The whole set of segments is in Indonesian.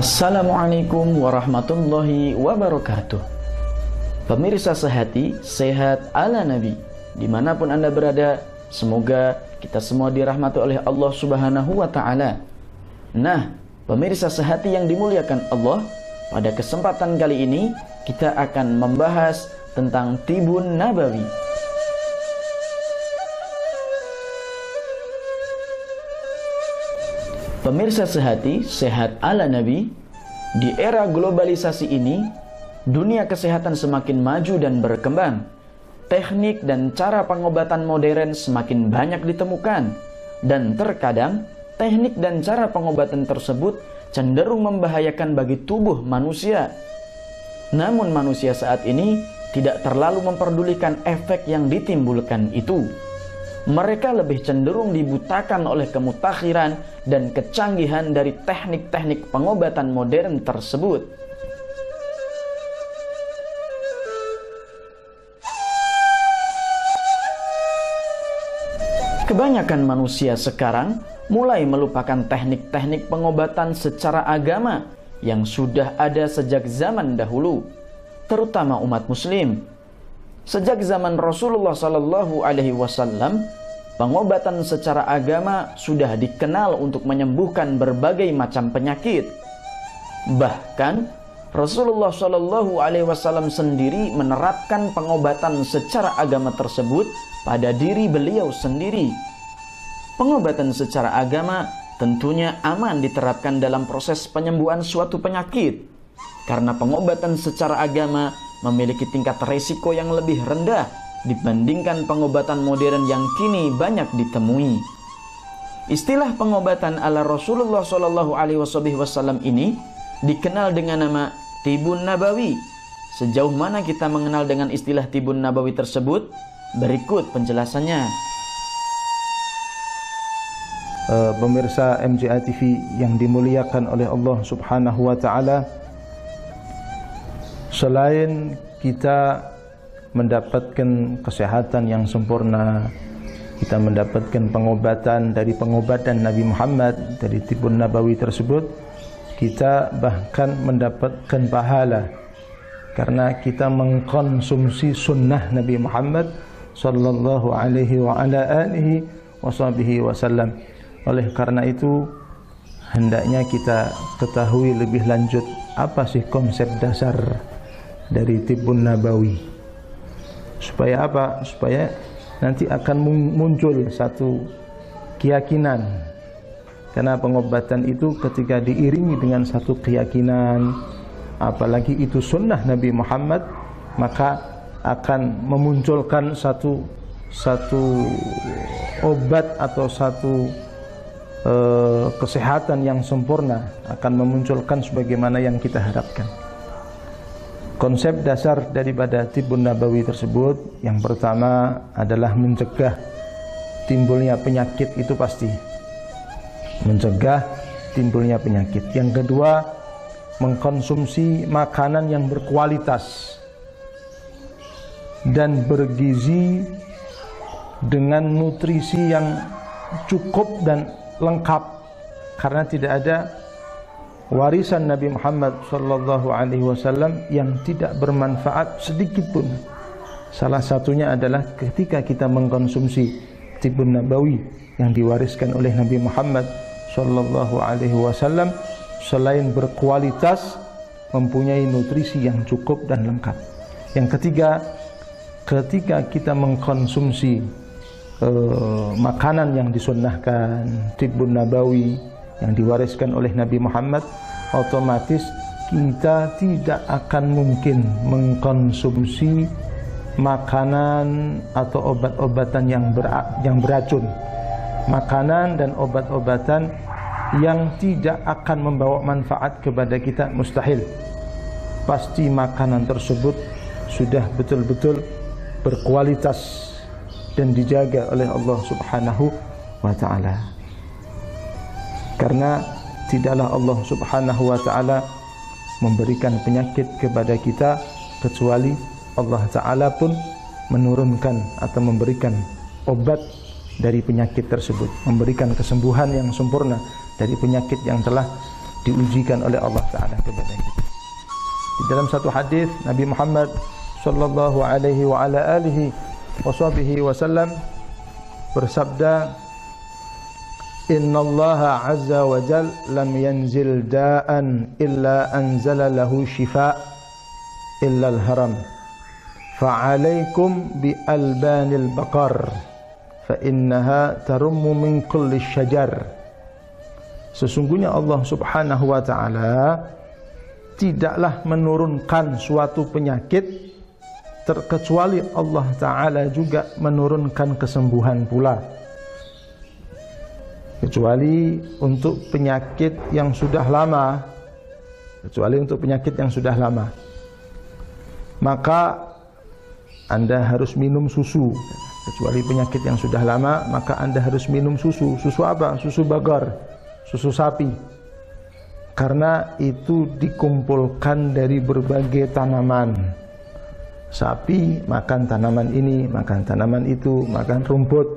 Assalamualaikum warahmatullahi wabarakatuh. Pemirsa sehati, sehat ala Nabi. Dimanapun Anda berada, semoga kita semua dirahmati oleh Allah Subhanahu wa Ta'ala. Nah, pemirsa sehati yang dimuliakan Allah, pada kesempatan kali ini kita akan membahas tentang Tibun Nabawi. Pemirsa sehati, sehat ala Nabi. Di era globalisasi ini, dunia kesehatan semakin maju dan berkembang. Teknik dan cara pengobatan modern semakin banyak ditemukan. Dan terkadang, teknik dan cara pengobatan tersebut cenderung membahayakan bagi tubuh manusia. Namun manusia saat ini tidak terlalu memperdulikan efek yang ditimbulkan itu. Mereka lebih cenderung dibutakan oleh kemutakhiran dan kecanggihan dari teknik-teknik pengobatan modern tersebut. Kebanyakan manusia sekarang mulai melupakan teknik-teknik pengobatan secara agama yang sudah ada sejak zaman dahulu, terutama umat muslim. Sejak zaman Rasulullah SAW, pengobatan secara agama sudah dikenal untuk menyembuhkan berbagai macam penyakit. Bahkan Rasulullah SAW sendiri menerapkan pengobatan secara agama tersebut pada diri beliau sendiri. Pengobatan secara agama tentunya aman diterapkan dalam proses penyembuhan suatu penyakit, karena pengobatan secara agama memiliki tingkat resiko yang lebih rendah dibandingkan pengobatan modern yang kini banyak ditemui. Istilah pengobatan ala Rasulullah SAW ini dikenal dengan nama Tibun Nabawi. Sejauh mana kita mengenal dengan istilah Tibun Nabawi tersebut? Berikut penjelasannya. Pemirsa MJA TV yang dimuliakan oleh Allah Subhanahu wa Ta'ala, selain kita mendapatkan kesehatan yang sempurna, kita mendapatkan pengobatan dari pengobatan Nabi Muhammad dari Tibun Nabawi tersebut, kita bahkan mendapatkan pahala karena kita mengkonsumsi sunnah Nabi Muhammad sallallahu alaihi wa ala alihi wasallam. Oleh karena itu, hendaknya kita ketahui lebih lanjut apa sih konsep dasar dari Tibun Nabawi. Supaya apa? Supaya nanti akan muncul satu keyakinan. Karena pengobatan itu ketika diiringi dengan satu keyakinan, apalagi itu sunnah Nabi Muhammad, maka akan memunculkan satu obat atau satu kesehatan yang sempurna, akan memunculkan sebagaimana yang kita harapkan. Konsep dasar daripada Tibun Nabawi tersebut, yang pertama adalah mencegah timbulnya penyakit, itu pasti. Mencegah timbulnya penyakit. Yang kedua, mengkonsumsi makanan yang berkualitas dan bergizi dengan nutrisi yang cukup dan lengkap, karena tidak ada warisan Nabi Muhammad SAW yang tidak bermanfaat sedikit pun. Salah satunya adalah ketika kita mengkonsumsi Tibun Nabawi yang diwariskan oleh Nabi Muhammad SAW, selain berkualitas, mempunyai nutrisi yang cukup dan lengkap. Yang ketiga, ketika kita mengkonsumsi makanan yang disunnahkan Tibun Nabawi yang diwariskan oleh Nabi Muhammad, otomatis kita tidak akan mungkin mengkonsumsi makanan atau obat-obatan yang beracun, makanan dan obat-obatan yang tidak akan membawa manfaat kepada kita, mustahil. Pasti makanan tersebut sudah betul-betul berkualitas dan dijaga oleh Allah Subhanahu wa Ta'ala. Karena tidaklah Allah Subhanahu wa Ta'ala memberikan penyakit kepada kita kecuali Allah Ta'ala pun menurunkan atau memberikan obat dari penyakit tersebut, memberikan kesembuhan yang sempurna dari penyakit yang telah diujikan oleh Allah Ta'ala kepada kita. Di dalam satu hadis Nabi Muhammad sallallahu alaihi wa ala alihi wasallam bersabda, "Innallaha azza wa jal lam yanzil da'an illa anzala lahu shifa' illa al-haram. Fa'alaikum bi albanil baqar fa innaha tarummu min kulli syajar." Sesungguhnya Allah Subhanahu wa taala tidaklah menurunkan suatu penyakit terkecuali Allah Ta'ala juga menurunkan kesembuhan pula, kecuali untuk penyakit yang sudah lama, maka Anda harus minum susu. Kecuali penyakit yang sudah lama, maka Anda harus minum susu. Susu apa? Susu bagar, susu sapi, karena itu dikumpulkan dari berbagai tanaman. Sapi makan tanaman ini, makan tanaman itu, makan rumput,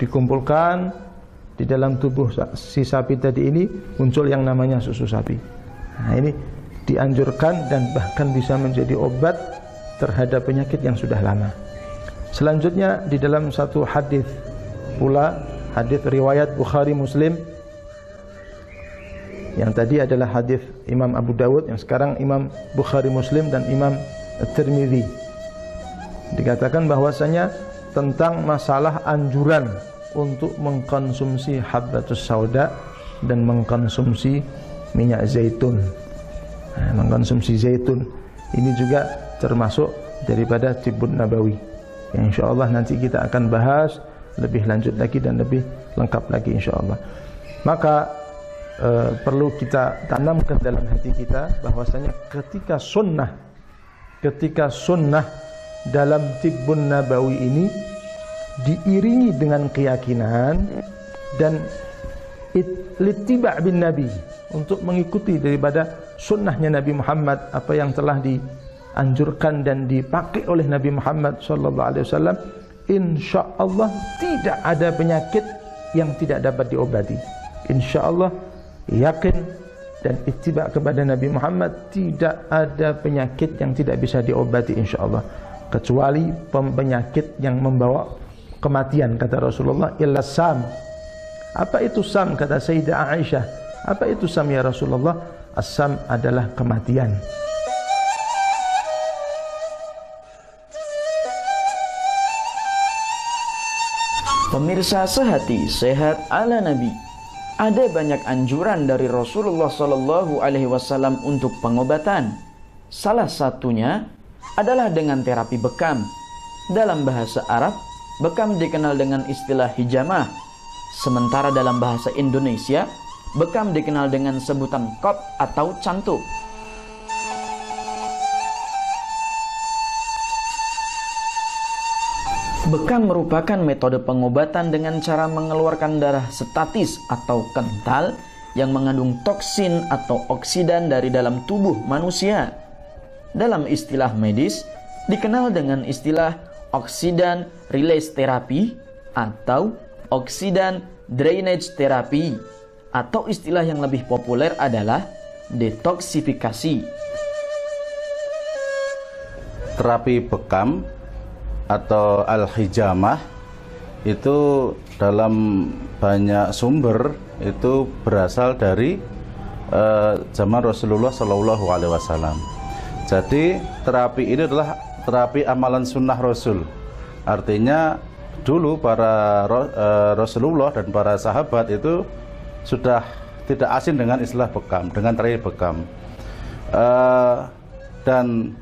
dikumpulkan di dalam tubuh si sapi tadi ini, muncul yang namanya susu sapi. Nah, ini dianjurkan dan bahkan bisa menjadi obat terhadap penyakit yang sudah lama. Selanjutnya di dalam satu hadis pula, hadis riwayat Bukhari Muslim, yang tadi adalah hadis Imam Abu Dawud, yang sekarang Imam Bukhari Muslim dan Imam Tirmidzi, dikatakan bahwasanya tentang masalah anjuran untuk mengkonsumsi habbatus sauda dan mengkonsumsi minyak zaitun. Nah, mengkonsumsi zaitun ini juga termasuk daripada tibbun nabawi, yang insyaallah nanti kita akan bahas lebih lanjut lagi dan lebih lengkap lagi insyaallah. Maka perlu kita tanamkan dalam hati kita bahwasanya ketika sunnah dalam tibbun nabawi ini diiringi dengan keyakinan dan littiba' bin nabi, untuk mengikuti daripada sunnahnya Nabi Muhammad, apa yang telah dianjurkan dan dipakai oleh Nabi Muhammad sallallahu alaihi wasallam, insyaallah tidak ada penyakit yang tidak dapat diobati. Insyaallah, yakin dan ittiba' kepada Nabi Muhammad, tidak ada penyakit yang tidak bisa diobati insyaallah, kecuali penyakit yang membawa kematian, kata Rasulullah, illa sam. Apa itu sam? Kata Sayyidah Aisyah, apa itu sam ya Rasulullah? As-sam adalah kematian. Pemirsa sehati, sehat ala Nabi. Ada banyak anjuran dari Rasulullah Sallallahu Alaihi Wasallam untuk pengobatan. Salah satunya adalah dengan terapi bekam. Dalam bahasa Arab, bekam dikenal dengan istilah hijamah. Sementara dalam bahasa Indonesia, bekam dikenal dengan sebutan kop atau cantuk. Bekam merupakan metode pengobatan dengan cara mengeluarkan darah statis atau kental yang mengandung toksin atau oksidan dari dalam tubuh manusia. Dalam istilah medis, dikenal dengan istilah oksidan release therapy atau oksidan drainage therapy, atau istilah yang lebih populer adalah detoksifikasi. Terapi bekam atau al-hijamah itu dalam banyak sumber itu berasal dari zaman Rasulullah Shallallahu Alaihi Wasallam. Jadi terapi ini adalah terapi amalan sunnah Rasul. Artinya dulu para Rasulullah dan para sahabat itu sudah tidak asing dengan istilah bekam, dengan terapi bekam. Dan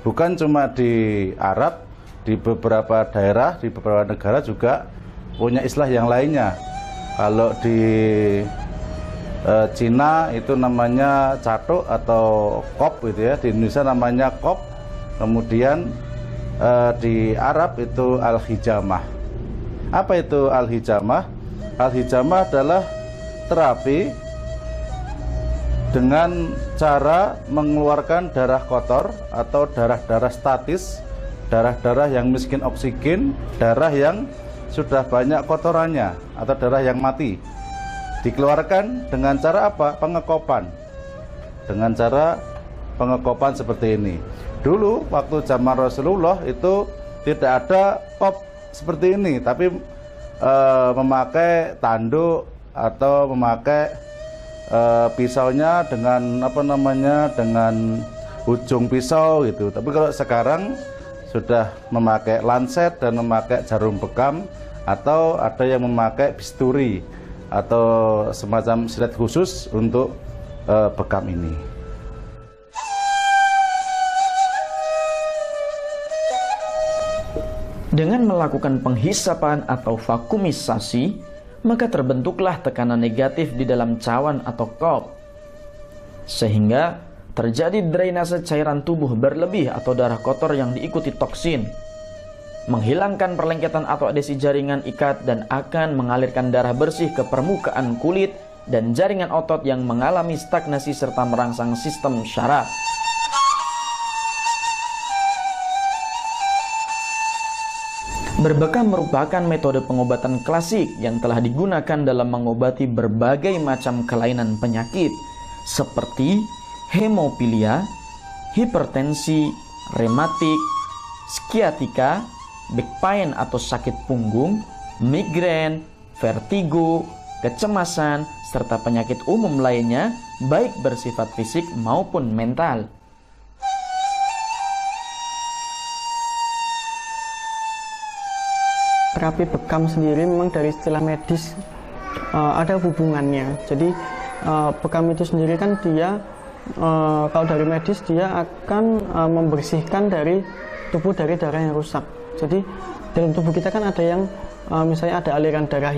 bukan cuma di Arab, di beberapa daerah, di beberapa negara juga punya istilah yang lainnya. Kalau di Cina itu namanya catuk atau kop gitu ya, di Indonesia namanya kop. Kemudian di Arab itu al-hijamah. Apa itu al-hijamah? Al-hijamah adalah terapi dengan cara mengeluarkan darah kotor atau darah-darah statis, darah-darah yang miskin oksigen, darah yang sudah banyak kotorannya atau darah yang mati. dikeluarkan dengan cara apa? Pengekopan. Dengan cara pengekopan seperti ini. Dulu waktu zaman Rasulullah itu tidak ada kop seperti ini, tapi memakai tanduk atau memakai pisaunya dengan dengan ujung pisau gitu. Tapi kalau sekarang sudah memakai lancet dan memakai jarum bekam, atau ada yang memakai bisturi atau semacam silet khusus untuk bekam ini. Dengan melakukan penghisapan atau vakumisasi, maka terbentuklah tekanan negatif di dalam cawan atau kop, sehingga terjadi drainase cairan tubuh berlebih atau darah kotor yang diikuti toksin, menghilangkan perlengketan atau adhesi jaringan ikat dan akan mengalirkan darah bersih ke permukaan kulit dan jaringan otot yang mengalami stagnasi serta merangsang sistem syaraf. Berbekam merupakan metode pengobatan klasik yang telah digunakan dalam mengobati berbagai macam kelainan penyakit seperti hemofilia, hipertensi, rematik, skiatika, back pain atau sakit punggung, migrain, vertigo, kecemasan, serta penyakit umum lainnya, baik bersifat fisik maupun mental. Terapi bekam sendiri memang dari istilah medis ada hubungannya. Jadi bekam itu sendiri kan dia kalau dari medis dia akan membersihkan dari tubuh dari darah yang rusak. Jadi dalam tubuh kita kan ada yang misalnya ada aliran darah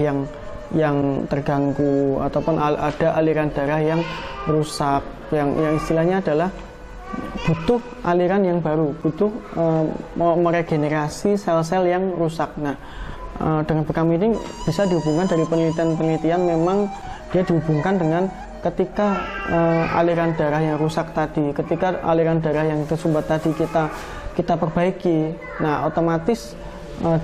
yang terganggu, ataupun ada aliran darah yang rusak, yang istilahnya adalah butuh aliran yang baru, butuh meregenerasi sel-sel yang rusak. Nah, dengan bekam ini bisa dihubungkan dari penelitian-penelitian, memang dia dihubungkan dengan ketika aliran darah yang rusak tadi, ketika aliran darah yang tersumbat tadi kita perbaiki, nah otomatis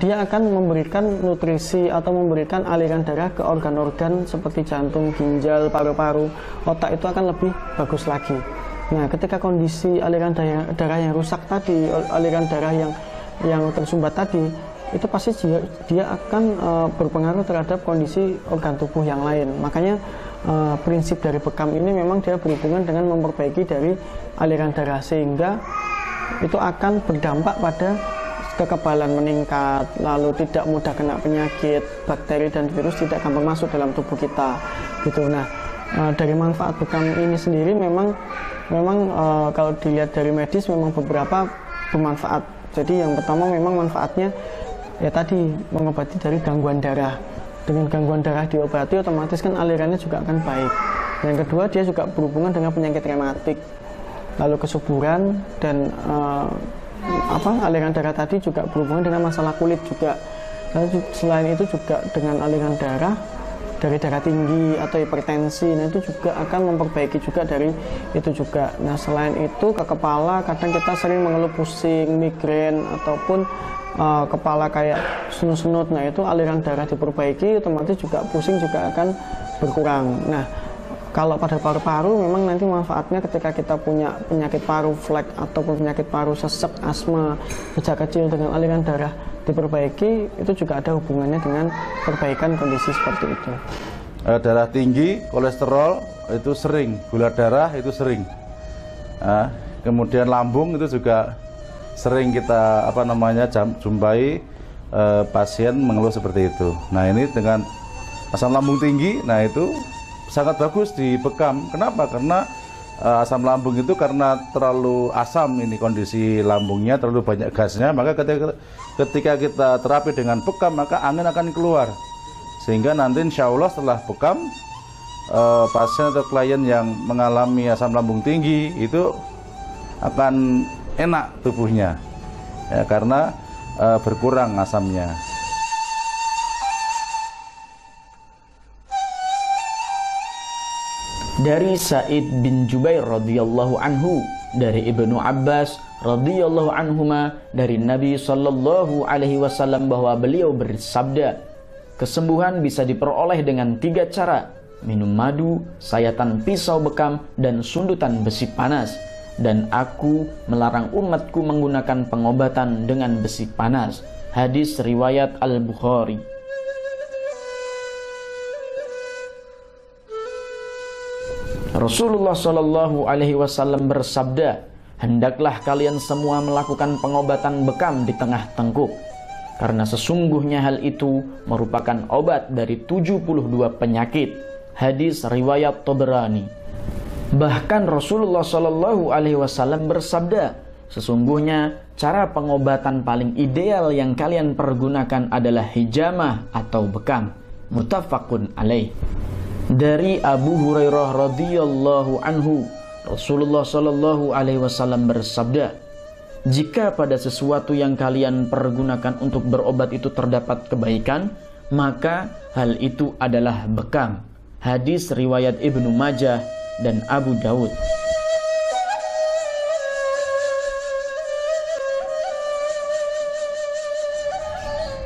dia akan memberikan nutrisi atau memberikan aliran darah ke organ-organ seperti jantung, ginjal, paru-paru, otak, itu akan lebih bagus lagi. Nah, ketika kondisi aliran darah yang rusak tadi, aliran darah yang tersumbat tadi, itu pasti dia akan berpengaruh terhadap kondisi organ tubuh yang lain. Makanya prinsip dari bekam ini memang dia berhubungan dengan memperbaiki dari aliran darah, sehingga itu akan berdampak pada kekebalan meningkat, lalu tidak mudah kena penyakit, bakteri dan virus tidak gampang masuk dalam tubuh kita gitu. Nah, dari manfaat bekam ini sendiri memang kalau dilihat dari medis memang beberapa bermanfaat. Jadi yang pertama memang manfaatnya ya tadi mengobati dari gangguan darah. Dengan gangguan darah diobati, otomatis kan alirannya juga akan baik. Yang kedua, dia juga berhubungan dengan penyakit rematik, lalu kesuburan, dan aliran darah tadi juga berhubungan dengan masalah kulit juga. Lalu selain itu juga dengan aliran darah dari darah tinggi atau hipertensi, nah itu juga akan memperbaiki juga dari itu juga. Nah, selain itu ke kepala, kadang kita sering mengeluh pusing, migrain, ataupun kepala kayak senut-senut, nah itu aliran darah diperbaiki, otomatis juga pusing juga akan berkurang. Nah, kalau pada paru-paru memang nanti manfaatnya ketika kita punya penyakit paru flek ataupun penyakit paru sesek, asma, sejak kecil, dengan aliran darah diperbaiki, itu juga ada hubungannya dengan perbaikan kondisi seperti itu. Darah tinggi, kolesterol itu sering, gula darah itu sering. Kemudian lambung itu juga sering kita jumpai pasien mengeluh seperti itu. Nah, ini dengan asam lambung tinggi, nah itu sangat bagus di bekam. Kenapa? Karena asam lambung itu karena terlalu asam, ini kondisi lambungnya terlalu banyak gasnya, maka ketika kita terapi dengan bekam, maka angin akan keluar, sehingga nanti insya Allah setelah bekam pasien atau klien yang mengalami asam lambung tinggi itu akan enak tubuhnya ya, karena berkurang asamnya. Dari Sa'id bin Jubair radhiyallahu anhu, dari Ibnu Abbas radhiyallahu anhuma, dari Nabi sallallahu alaihi wasallam bahwa beliau bersabda, kesembuhan bisa diperoleh dengan 3 cara. minum madu, sayatan pisau bekam, dan sundutan besi panas. Dan aku melarang umatku menggunakan pengobatan dengan besi panas. Hadis riwayat Al-Bukhari. Rasulullah Shallallahu Alaihi Wasallam bersabda, hendaklah kalian semua melakukan pengobatan bekam di tengah tengkuk, karena sesungguhnya hal itu merupakan obat dari 72 penyakit. Hadis riwayat Tabrani. Bahkan Rasulullah Shallallahu Alaihi Wasallam bersabda, sesungguhnya cara pengobatan paling ideal yang kalian pergunakan adalah hijamah atau bekam. Muttafaqun alaih. Dari Abu Hurairah radhiyallahu anhu, Rasulullah Shallallahu Alaihi Wasallam bersabda, jika pada sesuatu yang kalian pergunakan untuk berobat itu terdapat kebaikan, maka hal itu adalah bekam. Hadis riwayat Ibnu Majah dan Abu Daud.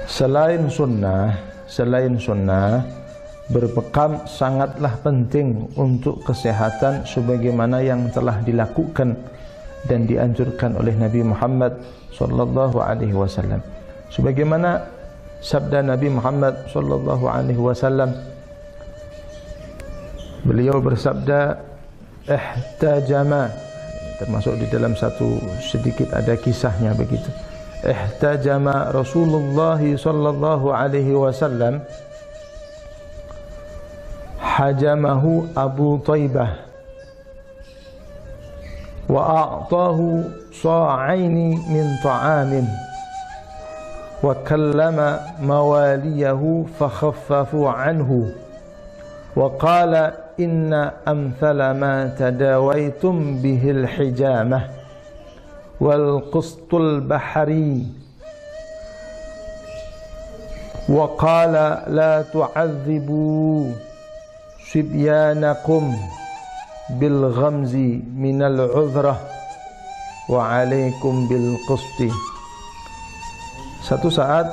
Selain sunnah, berbekam sangatlah penting untuk kesehatan sebagaimana yang telah dilakukan dan dianjurkan oleh Nabi Muhammad sallallahu alaihi wasallam. Sebagaimana sabda Nabi Muhammad sallallahu alaihi wasallam, beliau bersabda, ihtajama, termasuk di dalam satu sedikit ada kisahnya begitu. Ihtajama Rasulullah sallallahu alaihi wasallam, hajamahu Abu Taibah wa a'tahu sa'aini min ta'amin wa kallama mawaliyahu fakhaffafu anhu wa qala inna amthala ma tadawaitum bihil hijamah wal qustul bahari wa qala la tu'adzibu sibyanakum bil ghamzi minal uzrah wa alaikum bil qusti. Satu saat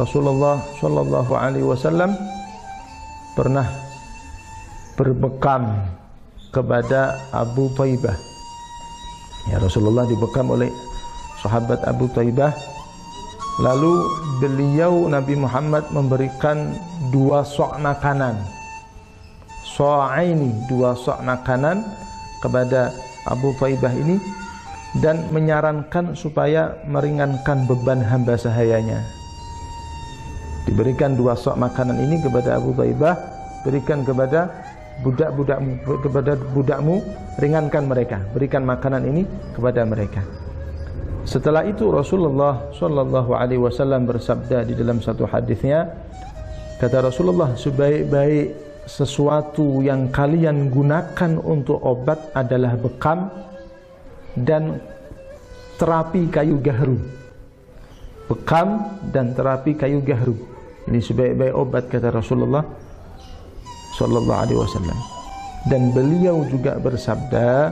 Rasulullah sallallahu alaihi wasallam pernah berbekam kepada Abu Taibah. Ya, Rasulullah dibekam oleh sahabat Abu Taibah. Lalu beliau Nabi Muhammad memberikan 2 sok makanan. So'aini, 2 sok makanan kepada Abu Taibah ini, dan menyarankan supaya meringankan beban hamba sahayanya. Diberikan 2 sok makanan ini kepada Abu Taibah, berikan kepada budakmu, ringankan mereka, berikan makanan ini kepada mereka. Setelah itu Rasulullah sallallahu alaihi wasallam bersabda di dalam satu hadisnya, kata Rasulullah, sebaik-baik sesuatu yang kalian gunakan untuk obat adalah bekam dan terapi kayu gahru. Bekam dan terapi kayu gahru, ini sebaik-baik obat, kata Rasulullah sallallahu alaihi wasallam. Dan beliau juga bersabda,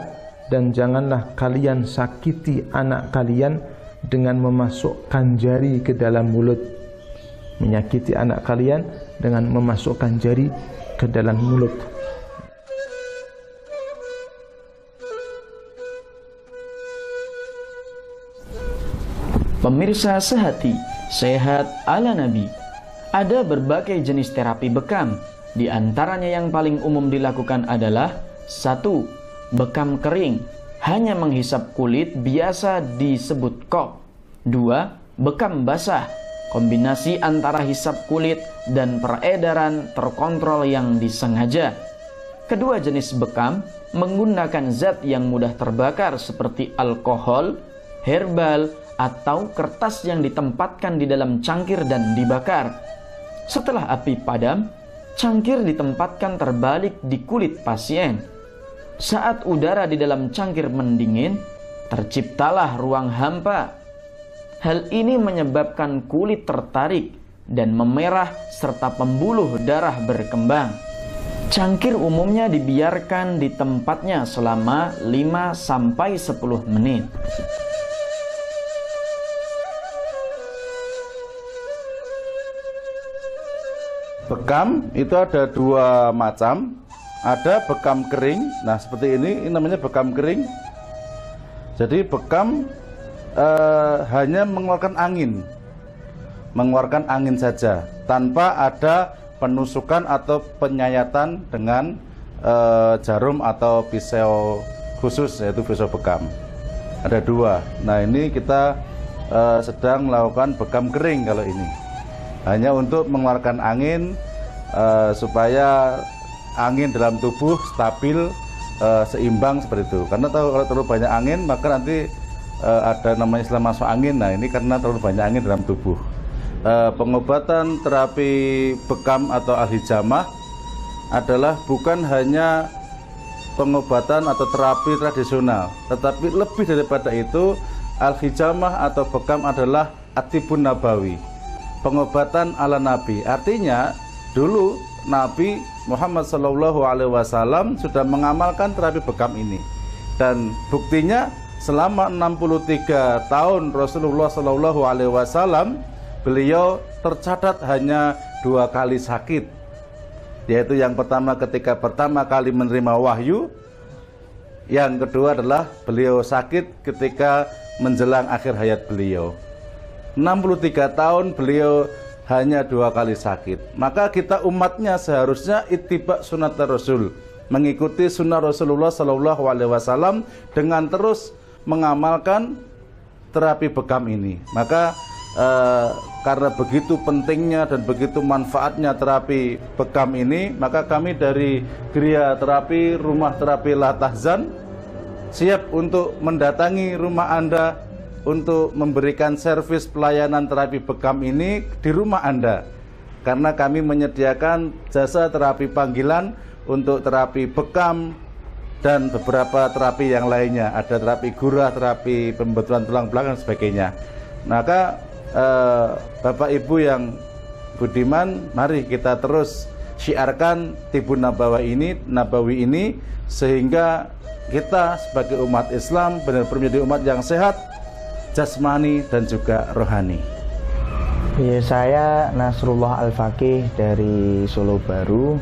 dan janganlah kalian sakiti anak kalian dengan memasukkan jari ke dalam mulut. Menyakiti anak kalian dengan memasukkan jari ke dalam mulut. Pemirsa sehati, sehat ala Nabi. Ada berbagai jenis terapi bekam. Di antaranya yang paling umum dilakukan adalah 1. Bekam kering, hanya menghisap kulit, biasa disebut kok. 2. Bekam basah, kombinasi antara hisap kulit dan peredaran terkontrol yang disengaja. Kedua jenis bekam menggunakan zat yang mudah terbakar seperti alkohol, herbal, atau kertas yang ditempatkan di dalam cangkir dan dibakar. Setelah api padam, cangkir ditempatkan terbalik di kulit pasien. Saat udara di dalam cangkir mendingin, terciptalah ruang hampa. Hal ini menyebabkan kulit tertarik dan memerah serta pembuluh darah berkembang. Cangkir umumnya dibiarkan di tempatnya selama 5-10 menit. bekam itu ada dua macam. Ada bekam kering. Nah seperti ini namanya bekam kering. Jadi bekam hanya mengeluarkan angin saja, tanpa ada penusukan atau penyayatan dengan jarum atau pisau khusus, yaitu pisau bekam. Ada dua. Nah ini kita sedang melakukan bekam kering. Kalau ini hanya untuk mengeluarkan angin, supaya angin dalam tubuh stabil, seimbang seperti itu. Karena kalau terlalu banyak angin maka nanti ada namanya istilah masuk angin. Nah ini karena terlalu banyak angin dalam tubuh. Pengobatan terapi bekam atau al-hijamah adalah bukan hanya pengobatan atau terapi tradisional, tetapi lebih daripada itu, al-hijamah atau bekam adalah atibun nabawi, pengobatan ala Nabi. Artinya dulu Nabi Muhammad SAW sudah mengamalkan terapi bekam ini, dan buktinya selama 63 tahun Rasulullah SAW, beliau tercatat hanya 2 kali sakit, yaitu yang pertama ketika pertama kali menerima wahyu, yang kedua adalah beliau sakit ketika menjelang akhir hayat beliau. 63 tahun beliau hanya 2 kali sakit. Maka kita umatnya seharusnya ittiba sunnat Rasul, mengikuti sunnah Rasulullah SAW dengan terus mengamalkan terapi bekam ini. Maka karena begitu pentingnya dan begitu manfaatnya terapi bekam ini, maka kami dari Gria Terapi Rumah Terapi La Tahzan siap untuk mendatangi rumah Anda untuk memberikan servis pelayanan terapi bekam ini di rumah Anda. Karena kami menyediakan jasa terapi panggilan untuk terapi bekam dan beberapa terapi yang lainnya. Ada terapi gurah, terapi pembetulan tulang belakang dan sebagainya. Maka Bapak Ibu yang budiman, mari kita terus syiarkan Tibun Nabawi ini sehingga kita sebagai umat Islam benar-benar menjadi umat yang sehat jasmani dan juga rohani. Ya, saya Nasrullah Al-Faqih dari Solo Baru,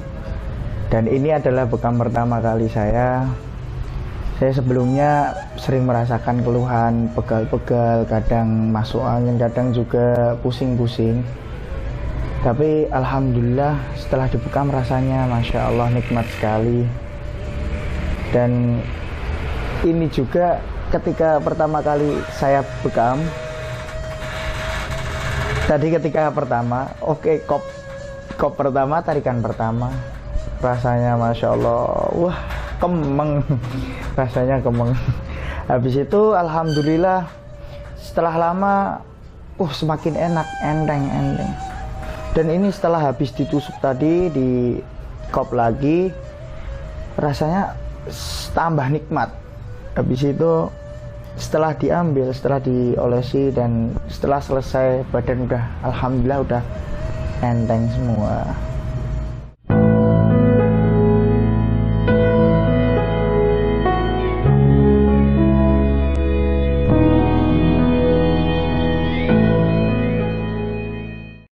dan ini adalah bekam pertama kali saya. Saya sebelumnya sering merasakan keluhan pegal-pegal, kadang masuk angin, kadang juga pusing-pusing. Tapi alhamdulillah setelah dibekam rasanya Masya Allah nikmat sekali. Dan ini juga ketika pertama kali saya bekam, tadi ketika pertama, kop pertama, tarikan pertama, rasanya Masya Allah, wah kemeng, rasanya kemeng. Habis itu alhamdulillah setelah lama, semakin enak, enteng. Dan ini setelah habis ditusuk tadi di kop lagi, rasanya tambah nikmat. Habis itu setelah diambil, setelah diolesi dan setelah selesai, badan udah alhamdulillah udah enteng semua.